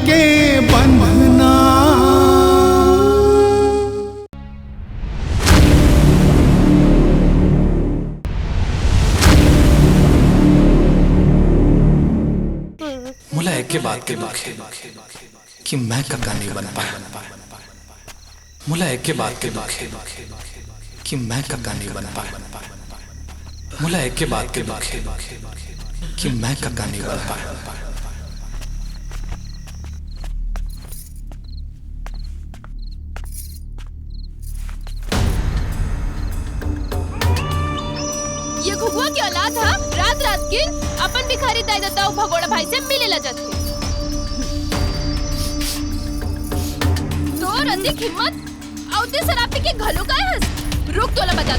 के बंधना। मुला एक के बाद के दुख है कि मैं कक्का नहीं बन पाया। मुला एक के बाद के दुख है कि मैं कक्का नहीं बन पाया। मुला एक के बाद के दुख है कि मैं कक्का नहीं बन पाया। ये घुगुआ की औलाद हा रात रात के अपन भिखारी दाई दाऊ भगोड़ा भाई से मिले ला जाते। तो अधिक हिम्मत औते शराबी के घलो का हंस रुक तोला बजा।